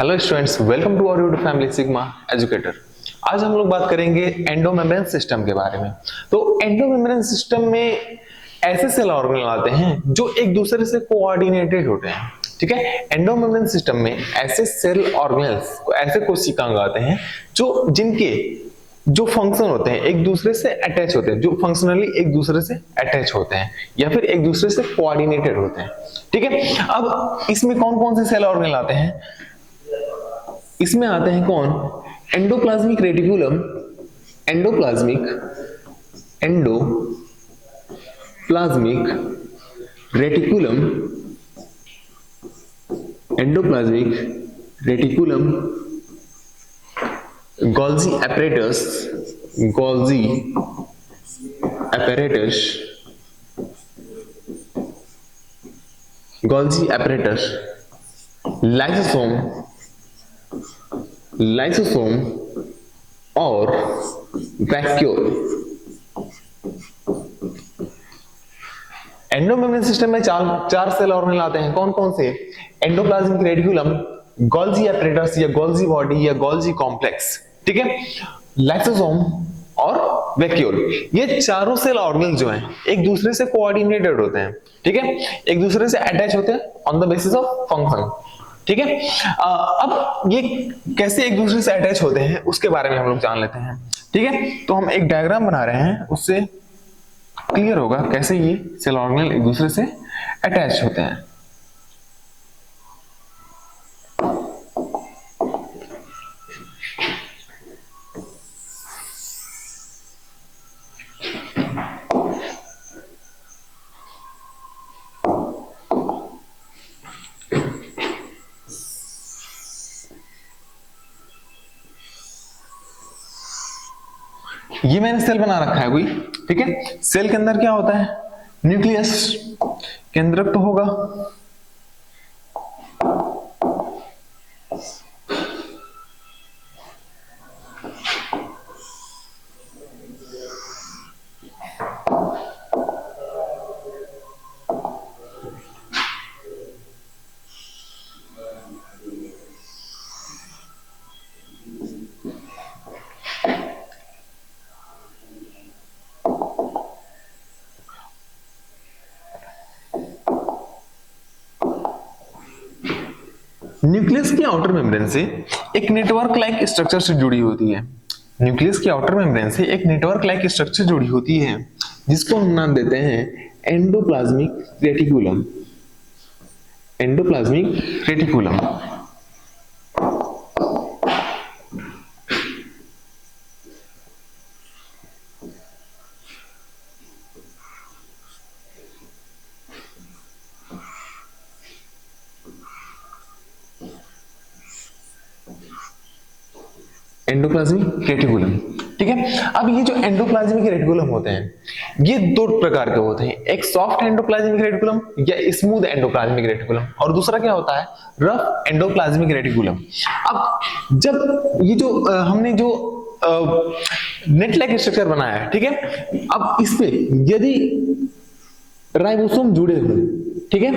Hello students, welcome to our YouTube family Sigma Educator. आज हम लोग बात करेंगे एंडोमेम्ब्रेन सिस्टम के बारे में। तो एंडोमेम्ब्रेन सिस्टम में ऐसे सेल ऑर्गेनेल आते हैं जो एक दूसरे से कोऑर्डिनेटेड होते हैं। ठीक है, एंडोमेम्ब्रेन सिस्टम में ऐसे सेल ऑर्गेनेल्स, ऐसे कोशिकांग आते हैं जो जिनके जो फंक्शन होते हैं एक दूसरे से अटैच होते हैं, जो फंक्शनली एक दूसरे से अटैच होते हैं या फिर एक दूसरे से कोऑर्डिनेटेड होते हैं। ठीक है, अब इसमें कौन कौन से सेल ऑर्गेनेल आते हैं? इसमें आते हैं कौन? Endoplasmic reticulum, endoplasmic reticulum, endoplasmic reticulum, Golgi apparatus, Golgi apparatus, Golgi apparatus, lysosome और वैक्यूल। एंडोमेम्ब्रेन सिस्टम में चार सेल ऑर्गेनेल आते हैं। कौन कौन से? एंडोप्लाज्मिक रेटिकुलम, गोल्जी apparatus या गोल्जी बॉडी या गोल्जी कॉम्प्लेक्स, ठीक है, लाइसोसोम और वैक्यूल। ये चारों सेल ऑर्गेनेल जो हैं एक दूसरे से कोऑर्डिनेटेड होते हैं। ठीक है, एक दूसरे से अटैच होते हैं on the basis of function. ठीक है, अब ये कैसे एक दूसरे से अटैच होते हैं उसके बारे में हम लोग जान लेते हैं। ठीक है, तो हम एक डायग्राम बना रहे हैं, उससे क्लियर होगा कैसे ये सेल ऑर्गेनेल एक दूसरे से अटैच होते हैं। ये मैंने सेल बना रखा है कोई। ठीक है, सेल के अंदर क्या होता है? न्यूक्लियस केंद्रक तो होगा, न्यूक्लियस की आउटर मेम्ब्रेन से एक नेटवर्क लाइक स्ट्रक्चर से जुड़ी होती है। न्यूक्लियस की आउटर मेम्ब्रेन से एक नेटवर्क लाइक स्ट्रक्चर जुड़ी होती है जिसको हम नाम देते हैं endoplasmic reticulum. Endoplasmic reticulum. Endoplasmic reticulum. ठीक है, अब ये जो एंडोप्लाज्मिक रेटिकुलम होते हैं ये दो प्रकार के होते हैं, एक सॉफ्ट एंडोप्लाज्मिक रेटिकुलम या स्मूथ एंडोप्लाज्मिक रेटिकुलम, और दूसरा क्या होता है? Rough endoplasmic reticulum. अब जब ये जो हमने जो नेट लाइक स्ट्रक्चर बनाया है, ठीक है, अब इसमें यदि राइबोसोम जुड़े हों, ठीक है,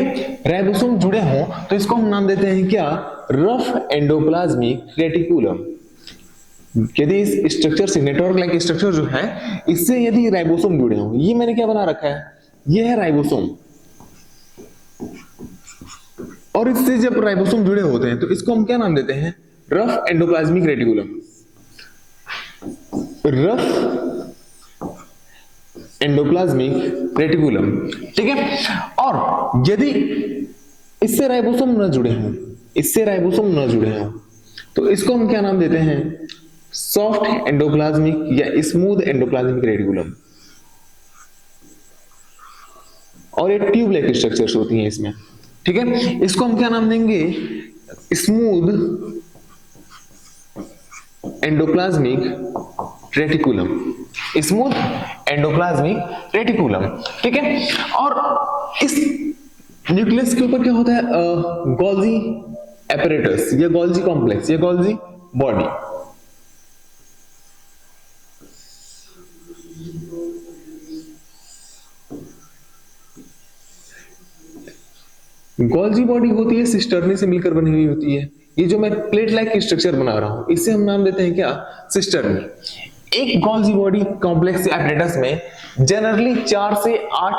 राइबोसोम जुड़े हों तो इसको हम नाम देते हैं क्या? Rough endoplasmic reticulum. यदि इस स्ट्रक्चर से, नेटवर्क लाइक स्ट्रक्चर जो है, इससे यदि राइबोसोम जुड़े हों, ये मैंने क्या बना रखा है? ये है राइबोसोम, और इससे जब राइबोसोम जुड़े होते हैं तो इसको हम क्या नाम देते हैं? Rough endoplasmic reticulum. Rough endoplasmic reticulum. ठीक है, और यदि इससे राइबोसोम न जुड़े हों, इससे राइबोसोम न जुड़े हों तो इसको हम क्या नाम देते हैं? सॉफ्ट एंडोप्लाज्मिक या स्मूथ एंडोप्लाज्मिक रेटिकुलम। और ये ट्यूब लाइक स्ट्रक्चर्स होती हैं इसमें। ठीक है, इसको हम क्या नाम देंगे? Smooth endoplasmic reticulum. Smooth endoplasmic reticulum. ठीक है, और इस न्यूक्लियस के ऊपर क्या होता है? गोल्जी apparatus या गोल्जी कॉम्प्लेक्स या गोल्जी बॉडी। गोल्जी बॉडी होती है सिस्टर्नी से मिलकर बनी हुई होती है। ये जो मैं प्लेट लाइक स्ट्रक्चर बना रहा हूं, इसे हम नाम देते हैं क्या, सिस्टर्नी। एक गोल्जी बॉडी कॉम्प्लेक्स एपरेटस में जनरली 4 से 8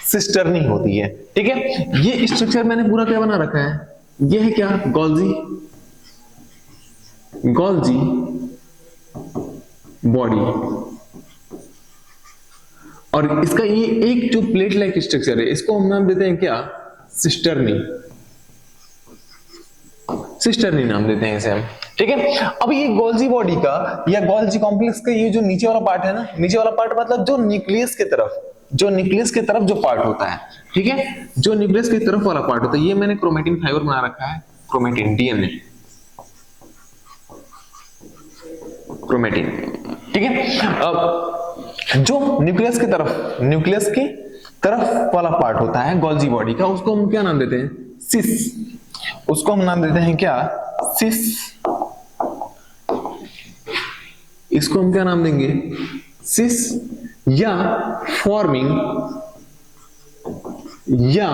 सिस्टर्नी होती है, ठीक है। ये स्ट्रक्चर मैंने पूरा क्या बना रखा है, ये है क्या, गोल्जी बॉडी, और इसका ये एक जो प्लेट लाइक स्ट्रक्चर है, इसको हम नाम देते हैं क्या, सिस्टर्नी नाम देते हैं इसे हम, ठीक है। अब ये गोल्जी बॉडी का या गोल्जी कॉम्प्लेक्स का ये जो नीचे वाला पार्ट है ना, नीचे वाला पार्ट मतलब जो न्यूक्लियस के तरफ जो पार्ट होता है, ठीक है, जो न्यूक्लियस की तरफ वाला पार्ट होता है, ये मैंने क्रोमेटिन फाइबर बना रखा है, क्रोमेटिन डीएनए, क्रोमेटिन, ठीक है। अब जो न्यूक्लियस के तरफ वाला पार्ट होता है गोल्जी बॉडी का, उसको हम क्या नाम देते हैं, सिस, उसको हम नाम देते हैं क्या, सिस, इसको हम क्या नाम देंगे, सिस, या फॉर्मिंग या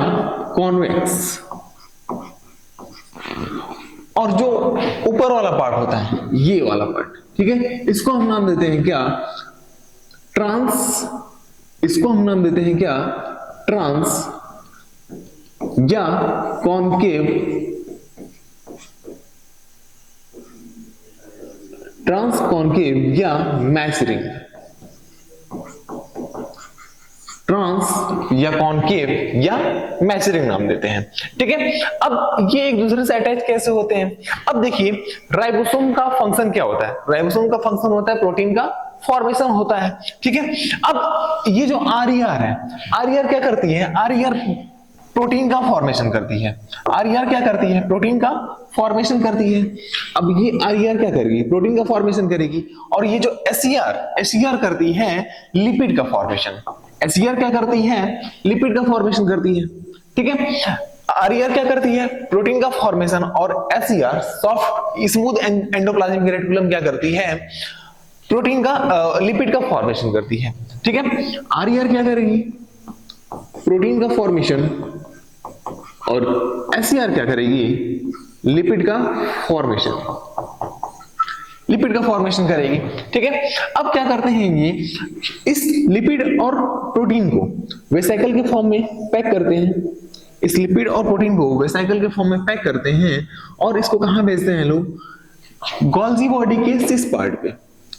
कॉन्वेक्स। और जो ऊपर वाला पार्ट होता है, ये वाला पार्ट, ठीक है, इसको हम नाम देते हैं क्या, ट्रांस, इसको हम नाम देते हैं क्या, ट्रांस या कॉनकेव, ट्रांस कॉनकेव या मैचरिंग, ट्रांस या कॉनकेव या मैचरिंग नाम देते हैं, ठीक है। अब ये एक दूसरे से अटैच कैसे होते हैं, अब देखिए राइबोसोम का फंक्शन क्या होता है, राइबोसोम का फंक्शन होता है प्रोटीन का फॉर्मेशन होता है, ठीक है। अब ये जो आरईआर है, आरईआर क्या करती है, आरईआर प्रोटीन का फॉर्मेशन करती है, आरईआर क्या करती है, प्रोटीन का फॉर्मेशन करती है। अब ये आरईआर क्या करेगी, प्रोटीन का फॉर्मेशन करेगी, और ये जो एसईआर करती है लिपिड का फॉर्मेशन, एसईआर क्या करती है, लिपिड का फॉर्मेशन करती है, ठीक है। आरईआर क्या करती है, प्रोटीन का फॉर्मेशन, और SER soft smooth endoplasmic reticulum क्या करती है, प्रोटीन का लिपिड का फॉर्मेशन करती है, ठीक है। आरईआर क्या करेगी, प्रोटीन का फॉर्मेशन, और एसईआर क्या करेगी, लिपिड का फॉर्मेशन करेगी, ठीक है। अब क्या करते हैं ये, इस लिपिड और प्रोटीन को वेसिकल के फॉर्म में पैक करते हैं, इस लिपिड और प्रोटीन को वेसिकल के फॉर्म में पैक करते हैं, और इसको कहां भेजते हैं लोग, गोल्जी बॉडी के सिस पार्ट पे,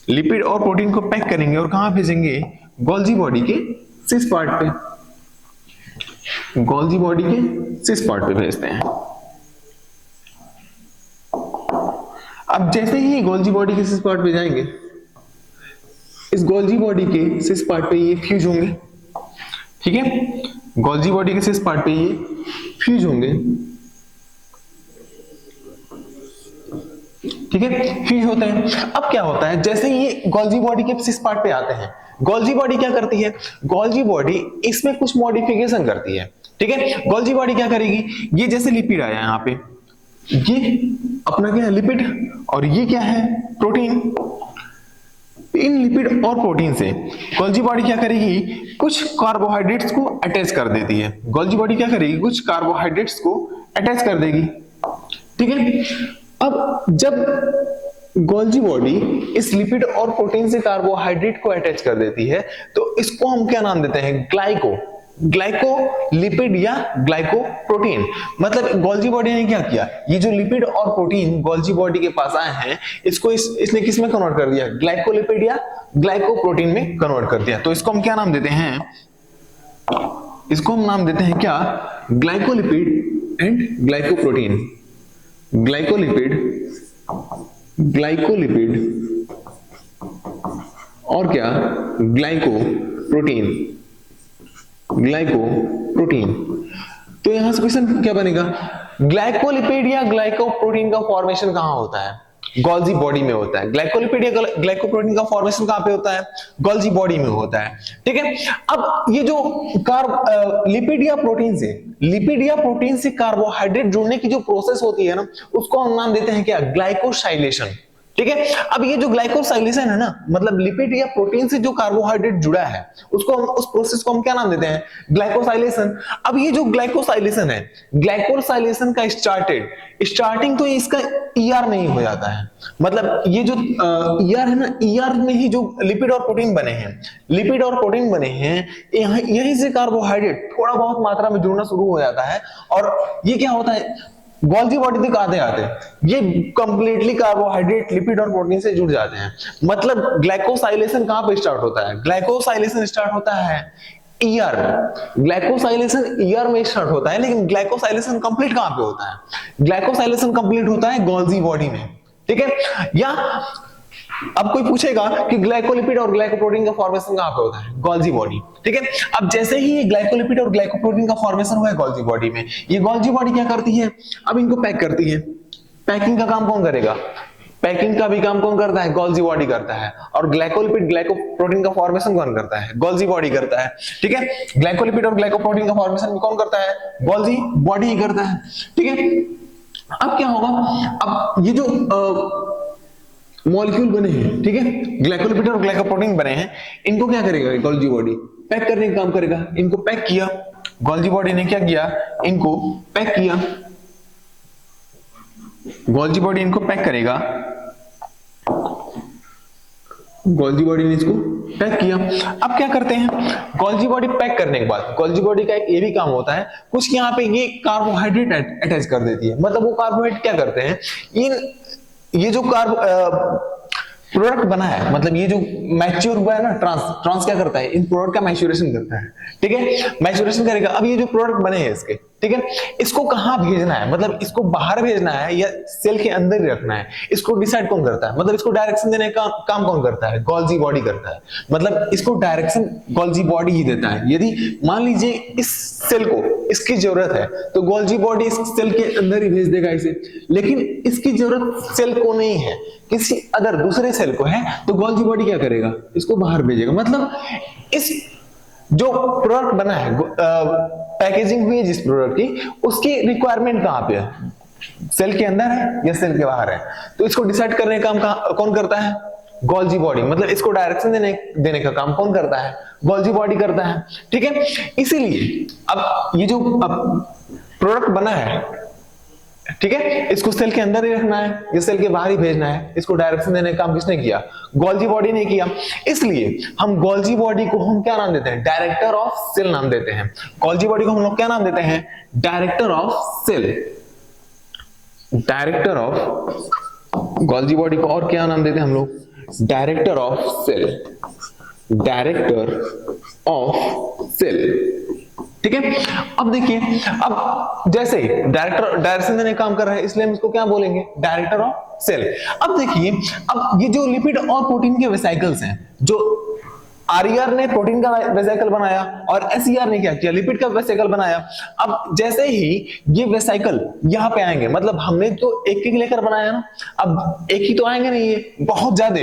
लिपिड और प्रोटीन को पैक करेंगे और कहां भेजेंगे, गोल्जी बॉडी के सिस पार्ट पे, गोल्जी बॉडी के सिस पार्ट पे भेजते हैं। अब जैसे ही गोल्जी बॉडी के सिस पार्ट पे जाएंगे, इस गोल्जी बॉडी के सिस पार्ट पे ये फ्यूज होंगे, ठीक है, गोल्जी बॉडी के सिस पार्ट पे ये फ्यूज होंगे, ठीक है, फ्यूज होते हैं। अब क्या होता है, जैसे ही ये गोल्जी बॉडी के सिस पार्ट पे आते हैं, गोल्जी बॉडी क्या करती है, गोल्जी बॉडी इसमें कुछ मॉडिफिकेशन करती है, ठीक है। गोल्जी बॉडी क्या करेगी, ये जैसे लिपिड आया यहाँ पे, ये अपना क्या है, लिपिड, और ये क्या है, प्रोटीन। इन लिपिड और प्रोटीन से गोल्जी बॉडी क्या करेगी, कुछ कार्बोहाइड्रेट्स को अटैच कर देती है, गोल्जी बॉडी क्या करेगी, कुछ कार्बोहाइड्रेट्स को अटैच कर देगी, ठीक है। अब जब गोल्जी बॉडी इस लिपिड और प्रोटीन से कार्बोहाइड्रेट को अटैच कर देती है, तो इसको हम क्या नाम देते हैं, ग्लाइकोलिपिड या ग्लाइकोप्रोटीन। मतलब गोल्जी बॉडी ने क्या किया, ये जो लिपिड और प्रोटीन गोल्जी बॉडी के पास आए हैं, इसको इसने किस में कन्वर्ट कर दिया, ग्लाइकोलिपिड या ग्लाइकोप्रोटीन में कन्वर्ट कर दिया। तो इसको हम क्या नाम देते हैं, इसको हम नाम देते हैं क्या, ग्लाइकोलिपिड एंड ग्लाइकोप्रोटीन, ग्लाइकोलिपिड और क्या, ग्लाइकोप्रोटीन। तो यहां से क्वेश्चन क्या बनेगा, ग्लाइकोलिपिड या ग्लाइकोप्रोटीन का फॉर्मेशन कहां होता है, गोल्जी बॉडी में होता है। ग्लाइकोलिपिड या ग्लाइकोप्रोटीन का फॉर्मेशन कहां पे होता है, गोल्जी बॉडी में होता है, ठीक है। अब ये जो लिपिड या प्रोटीन से कार्बोहाइड्रेट जुड़ने की जो प्रोसेस होती है ना, उसको हम नाम देते हैं क्या, ग्लाइकोसाइलेशन, ठीक है। अब ये जो ग्लाइकोसाइलेशन है ना, मतलब लिपिड या प्रोटीन से जो कार्बोहाइड्रेट जुड़ा है उसको हम, उस प्रोसेस को हम क्या नाम देते हैं, ग्लाइकोसाइलेशन। अब ये जो ग्लाइकोसाइलेशन है, ग्लाइकोसाइलेशन का स्टार्टिंग तो इसका ईआर में ही हो जाता है। मतलब ये जो ईआर है ना, ईआर में ही जो लिपिड और प्रोटीन बने हैं, यहीं से कार्बोहाइड्रेट थोड़ा बहुत मात्रा में जुड़ना शुरू हो जाता है। और ये क्या होता है, गोल्गी बॉडी तक आते आते ये कंप्लीटली कार्बोहाइड्रेट, लिपिड और प्रोटीन से जुड़ जाते हैं। मतलब ग्लाइकोसाइलेशन कहां पे स्टार्ट होता है, ग्लाइकोसाइलेशन स्टार्ट होता है ईआर, ग्लाइकोसाइलेशन ईआर में स्टार्ट होता है। लेकिन ग्लाइकोसाइलेशन कंप्लीट कहां पे होता है, ग्लाइकोसाइलेशन कंप्लीट होता है गोल्गी बॉडी में, ठीक है। या अब कोई पूछेगा कि ग्लाइकोलिपिड और ग्लाइकोप्रोटीन का फॉर्मेशन कहां पे होता है, गोल्गी बॉडी, ठीक है। अब जैसे ही ये ग्लाइकोलिपिड और ग्लाइकोप्रोटीन का फॉर्मेशन हुआ है गोल्गी बॉडी में, ये गोल्गी बॉडी क्या करती है, अब इनको पैक करती है। पैकिंग का काम कौन करेगा, पैकिंग का भी काम कौन करता है, गोल्गी बॉडी करता है। और ग्लाइकोलिपिड ग्लाइकोप्रोटीन का फॉर्मेशन कौन करता है, गोल्गी बॉडी करता है, ठीक है। ग्लाइकोलिपिड और ग्लाइकोप्रोटीन का फॉर्मेशन कौन करता है, गोल्गी बॉडी ही करता है, ठीक है। अब क्या होगा, अब ये जो मॉलिक्यूल बने हैं, ठीक है, ग्लाइकोलिपिड और ग्लाइकोप्रोटीन बने हैं, इनको क्या करेगा गोल्गी बॉडी, पैक करने का काम करेगा। इनको पैक किया, गोल्गी बॉडी ने क्या किया, इनको पैक किया, गोल्गी बॉडी इनको पैक करेगा, गोल्गी बॉडी ने इसको पैक किया। अब क्या करते हैं, गोल्गी बॉडी पैक करने के बाद गोल्गी बॉडी का एक ये भी काम होता है, कुछ यहाँ पे ये कार्बोहाइड्रेट अटैच कर देती है। मतलब वो कार्बोहाइड्रेट क्या करते हैं, ये जो प्रोडक्ट बना है, मतलब ये जो मैच्योर हुआ है ना, ट्रांस क्या करता है, इन प्रोडक्ट का मैच्योरेशन करता है, ठीक है, मैच्योरेशन करेगा। अब ये जो प्रोडक्ट बने हैं इसके, ठीक है, इसको कहां भेजना है, मतलब इसको बाहर भेजना है या सेल के अंदर ही रखना है, इसको डिसाइड कौन करता है, मतलब इसको डायरेक्शन देने का काम कौन करता है, गोल्गी बॉडी करता है। मतलब इसको डायरेक्शन गोल्गी बॉडी ही देता है। यदि मान लीजिए इस सेल को इसकी जरूरत है तो गोल्गी बॉडी इस सेल के अंदर ही भेज देगा इसे, लेकिन इसकी जरूरत सेल को नहीं है, किसी अदर दूसरे सेल को है, तो गोल्गी बॉडी क्या करेगा, इसको बाहर भेजेगा। मतलब इस जो प्रोडक्ट बना है, पैकेजिंग हुई है जिस प्रोडक्ट की, उसकी रिक्वायरमेंट कहां पे है, सेल के अंदर है या सेल के बाहर है, तो इसको डिसाइड करने का काम कौन करता है, गोल्गी बॉडी। मतलब इसको डायरेक्शन देने का काम कौन करता है, गोल्गी बॉडी करता है, ठीक है। इसीलिए अब ये जो प्रोडक्ट बना है, ठीक है, इसको सेल के अंदर ही रखना है या सेल के बाहर ही भेजना है, इसको डायरेक्शन देने का काम किसने किया, गोल्गी बॉडी ने किया। इसलिए हम गोल्गी बॉडी को हम क्या नाम देते हैं, डायरेक्टर ऑफ सेल नाम देते हैं। गोल्गी बॉडी को हम लोग क्या नाम देते हैं, director of cell, director of Golgi body को और क्या नाम देते हैं हम लोग, director of cell, director of cell, ठीक है। अब देखिए, अब जैसे डायरेक्शन देने का काम कर रहा है, इसलिए हम इसको क्या बोलेंगे, डायरेक्टर ऑफ सेल। अब देखिए, अब ये जो लिपिड और प्रोटीन के वेसिकल्स हैं, जो आरईआर ने प्रोटीन का वेसिकल बनाया और एसईआर ने क्या किया, लिपिड का वेसिकल बनाया। अब जैसे ही ये वेसिकल यहाँ पे आएंगे, मतलब हमने तो एक एक लेकर बनाया ना, अब एक ही तो आएंगे नहीं, ये बहुत ज्यादा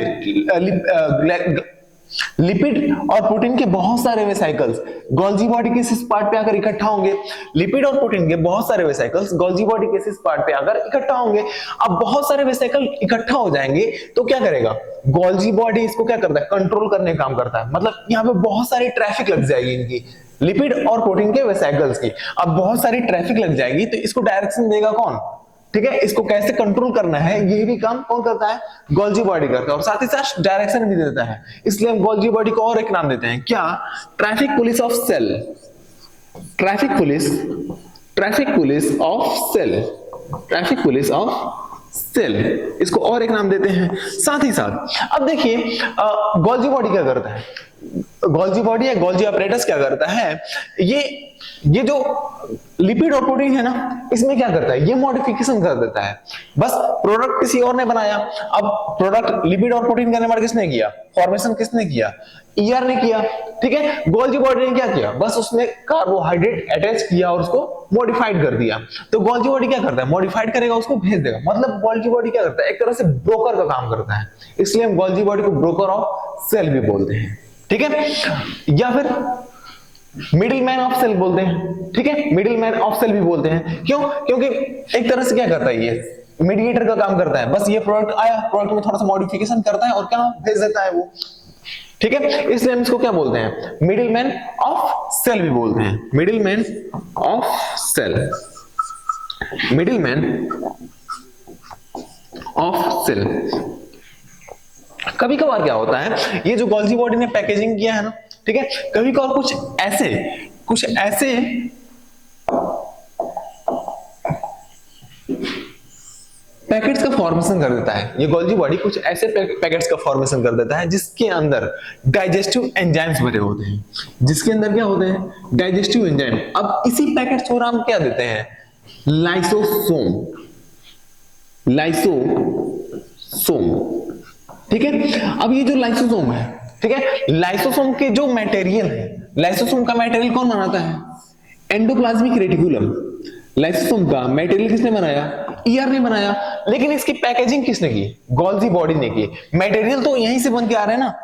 लिपिड और प्रोटीन के बहुत सारे वेसिकल्स गोल्गी बॉडी के इस पार्ट पे आकर इकट्ठा होंगे। लिपिड और प्रोटीन के बहुत सारे वेसिकल्स गोल्गी बॉडी के इस पार्ट पे आकर इकट्ठा होंगे। अब बहुत सारे वेसिकल इकट्ठा हो जाएंगे तो क्या करेगा, गोल्गी बॉडी इसको क्या करता है, कंट्रोल करने का काम करता है। मतलब यहाँ पे बहुत सारी ट्रैफिक लग जाएगी इनकी, लिपिड और प्रोटीन के वेसिकल्स की। अब बहुत सारी ट्रैफिक लग जाएगी तो इसको डायरेक्शन देगा कौन, ठीक है, इसको कैसे कंट्रोल करना है, ये भी काम कौन करता है, गोल्गी बॉडी करता है, और साथ ही साथ डायरेक्शन भी देता है। इसलिए हम गोल्गी बॉडी को और एक नाम देते हैं, क्या, traffic police of cell, traffic police of cell, traffic police of cell, इसको और एक नाम देते हैं। साथ ही साथ अब देखिए, गोल्गी बॉडी क्या करता है, गोल्गी बॉडी या गोल्गी अपरेटस क्या करता है, ये जो लिपिड और प्रोटीन है ना, इसमें क्या करता है, ये मॉडिफिकेशन कर देता है। बस प्रोडक्ट किसी और ने बनाया, अब प्रोडक्ट लिपिड और प्रोटीन का निर्माण किसने किया, फॉर्मेशन किसने किया, ईआर ने किया, ठीक है। गोल्गी बॉडी ने क्या किया, बस उसने कार्बोहाइड्रेट अटैच किया और उसको मॉडिफाइड कर दिया। तो गोल्गी बॉडी क्या करता है, मॉडिफाइड करेगा, उसको भेज देगा। मतलब गोल्गी बॉडी क्या करता है, एक तरह से ब्रोकर का काम करता है। इसलिए हम गोल्गी बॉडी को ब्रोकर ऑफ सेल भी बोलते हैं, ठीक है, या फिर मिडिल मैन ऑफ सेल बोलते हैं, ठीक है, मिडिल मैन ऑफ सेल भी बोलते हैं। क्यों, क्योंकि एक तरह से क्या करता है, मीडिएटर का काम करता है। बस ये प्रोडक्ट आया, प्रोडक्ट में थोड़ा सा मॉडिफिकेशन करता है और क्या भेज देता है वो, ठीक है। इसलिए हम इसको क्या बोलते हैं, मिडिलमैन ऑफ सेल भी बोलते हैं, middleman of cell, middleman of cell. कभी कभार क्या होता है, ये जो गोल्जी बॉडी ने पैकेजिंग किया है ना, ठीक है, कभी कभार कुछ ऐसे पैकेट्स का फॉर्मेशन कर देता है। ये गोल्जी बॉडी कुछ ऐसे पैकेट्स का फॉर्मेशन कर देता है जिसके अंदर डाइजेस्टिव एंजाइम्स भरे होते हैं, जिसके अंदर क्या होते हैं, डाइजेस्टिव एंजाइम। अब इसी पैकेट्स को हम क्या देते हैं, लाइसोसोम, लाइसोसोम, ठीक है। अब ये जो लाइसोसोम है, ठीक है, लाइसोसोम के जो मटेरियल है, लाइसोसोम का मटेरियल कौन बनाता है, एंडोप्लाज्मिक रेटिकुलम। लाइसोसोम का मटेरियल किसने बनाया, ईआर ने बनाया, लेकिन इसकी पैकेजिंग किसने की, गोल्जी बॉडी ने की। मटेरियल तो यहीं से बन के आ रहे हैं ना,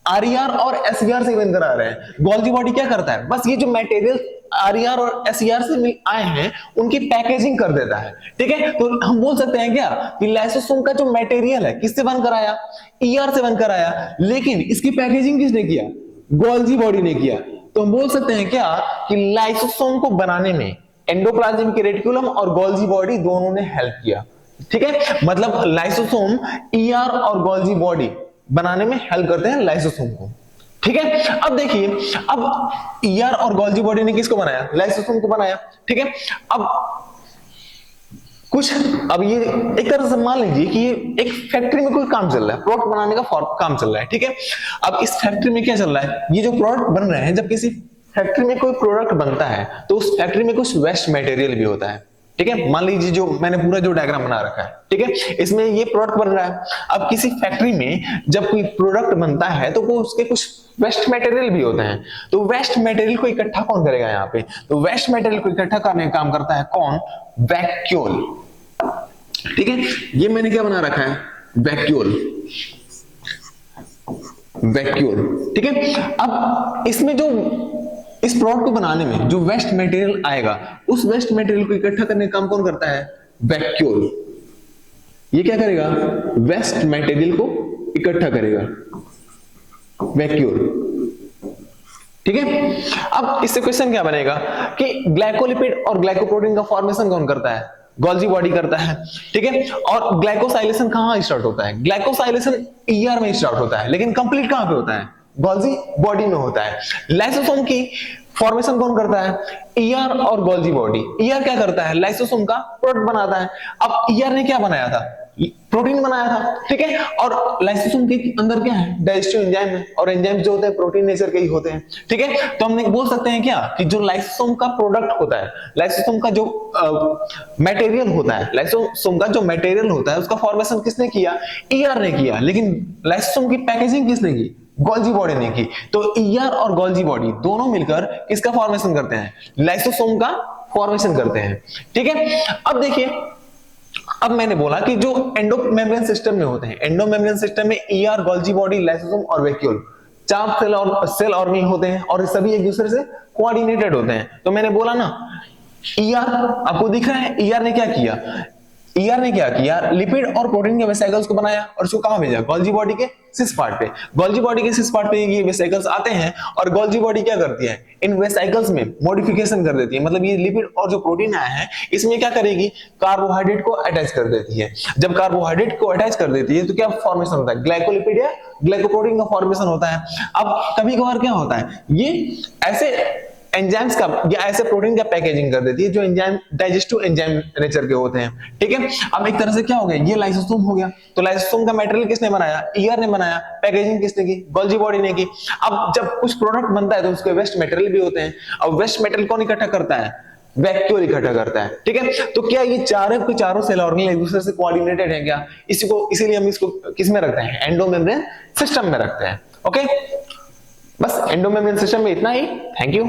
आरईआर और एसईआर से बनकर आ रहे हैं। गोल्जी बॉडी क्या करता है, बस ये जो मटेरियल आरईआर और एसईआर से आए हैं उनकी पैकेजिंग कर देता है, ठीक है। तो हम बोल सकते हैं क्या कि लाइसोसोम का जो मटेरियल है किससे बनकर आया, ईआर से बनकर आया, लेकिन इसकी पैकेजिंग किसने किया, गोल्जी बॉडी ने किया। तो हम बोल सकते हैं क्या कि लाइसोसोम को बनाने में एंडोप्लाज्मिक रेटिकुलम और गोल्जी बॉडी दोनों ने हेल्प किया, ठीक है। मतलब लाइसोसोम ईआर और गोल्जी बॉडी बनाने में हेल्प करते हैं लाइसोसोम को, ठीक है। अब देखिए, अब ईआर और गोल्जी बॉडी ने किसको बनाया, लाइसोसोम को बनाया, ठीक है। अब ये एक तरह से मान लीजिए कि ये एक फैक्ट्री में कोई काम चल रहा है, प्रोडक्ट बनाने का काम चल रहा है, ठीक है। अब इस फैक्ट्री में क्या चल रहा है, ये जो प्रोडक्ट बन रहे हैं, जब किसी फैक्ट्री में कोई प्रोडक्ट बनता है तो उस फैक्ट्री में कुछ वेस्ट मटेरियल भी होता है, ठीक है। मान लीजिए जो मैंने पूरा जो डायग्राम बना रखा है, ठीक है, इसमें ये प्रोडक्ट बन रहा है। अब किसी फैक्ट्री में जब कोई प्रोडक्ट बनता है तो वो उसके कुछ वेस्ट मटेरियल भी होते हैं, तो वेस्ट मटेरियल को इकट्ठा कौन करेगा यहाँ पे, तो वेस्ट मटेरियल को इकट्ठा करने का काम करता है कौन, वैक्यूल, ठीक है। ये मैंने क्या बना रखा है, वैक्यूल, वैक्यूल, ठीक है। अब इसमें जो इस प्रोडक्ट को बनाने में जो वेस्ट मटेरियल आएगा, उस वेस्ट मटेरियल को इकट्ठा करने का काम कौन करता है, वैक्यूल। ये क्या करेगा, वेस्ट मटेरियल को इकट्ठा करेगा, वैक्यूल, ठीक है। अब इससे क्वेश्चन क्या बनेगा कि ग्लाइकोलिपिड और ग्लाइकोप्रोटीन का फॉर्मेशन कौन करता है, गोल्जी बॉडी करता है, ठीक है। और ग्लाइकोसाइलेशन कहां स्टार्ट होता है, ग्लाइकोसाइलेशन ईआर में स्टार्ट होता है, लेकिन कंप्लीट कहां पे होता है, गोल्जी बॉडी में होता है। लाइसोसोम की फॉर्मेशन कौन करता है, ईआर और गोल्जी बॉडी। ईआर क्या करता है, लाइसोसोम का प्रोडक्ट बनाता है। अब ईआर ने क्या बनाया था, प्रोटीन बनाया था, ठीक है। और लाइसोसोम के अंदर क्या है, डाइजेस्टिव एंजाइम है, और एंजाइम जो होते हैं प्रोटीन नेचर के ही होते हैं, ठीक है। तो हमने बोल सकते हैं क्या कि जो लाइसोसोम का प्रोडक्ट होता है, लाइसोसोम का जो मटेरियल होता है, लाइसोसोम का जो मटेरियल होता है उसका फॉर्मेशन किसने किया, ईआर ने किया, लेकिन लाइसोसोम की पैकेजिंग किसने की, गोल्जी बॉडी ने की। तो ईआर और गोल्जी बॉडी दोनों मिलकर किसका फॉर्मेशन करते हैं, लाइसोसोम का फॉर्मेशन करते हैं, ठीक है। अब देखिए, अब मैंने बोला कि जो एंडोमेम्ब्रेन सिस्टम में होते हैं, एंडोमेम्ब्रेन सिस्टम में ईआर, गोल्जी बॉडी, लाइसोसोम और वैक्यूल, चार सेल ऑर्गेन होते हैं और सभी एक दूसरे से कोऑर्डिनेटेड होते हैं। तो मैंने बोला ना, ईआर आपको दिख रहा है, ईआर ने क्या किया, ईआर ने क्या किया, लिपिड और प्रोटीन के वेसिकल्स को बनाया और उसको कहां भेजा, गोल्जी बॉडी के सिस पार्ट पे। गोल्जी बॉडी के सिस पार्ट पे ये वेसिकल्स आते हैं और गोल्जी बॉडी क्या करती है, इन वेसिकल्स में मॉडिफिकेशन कर देती है। मतलब ये लिपिड और जो प्रोटीन आया है इसमें क्या करेगी, कार्बोहाइड्रेट को अटैच कर देती है। जब कार्बोहाइड्रेट को अटैच कर देती है तो क्या फॉर्मेशन होता है, ग्लाइकोलिपिड या ग्लाइकोप्रोटीन का फॉर्मेशन होता है। अब कभी कभार क्या होता है, ये ऐसे एंजाइम्स का या ऐसे प्रोटीन का पैकेजिंग कर देती है जो एंजाइम डाइजेस्टिव एंजाइम नेचर के होते हैं, ठीक है। अब एक तरह से क्या हो गया, ये लाइसोसोम हो गया। तो लाइसोसोम का मटेरियल किसने बनाया, ईआर ने बनाया, पैकेजिंग किसने की, गोल्जी बॉडी ने की। अब जब कुछ प्रोडक्ट बनता है तो उसके वेस्ट मटेरियल भी होते हैं। अब वेस्ट मटेरियल कौन इकट्ठा करता है, वैक्यूल इकट्ठा करता है, ठीक है। तो क्या ये चारों के चारों सेल ऑर्गेनल एक दूसरे से कोऑर्डिनेटेड है क्या, इसीलिए हम इसको किस में रखते हैं, एंडोमेम्ब्रेन सिस्टम में रखते हैं। ओके, बस एंडोमेम्ब्रेन सिस्टम में इतना ही। Thank you.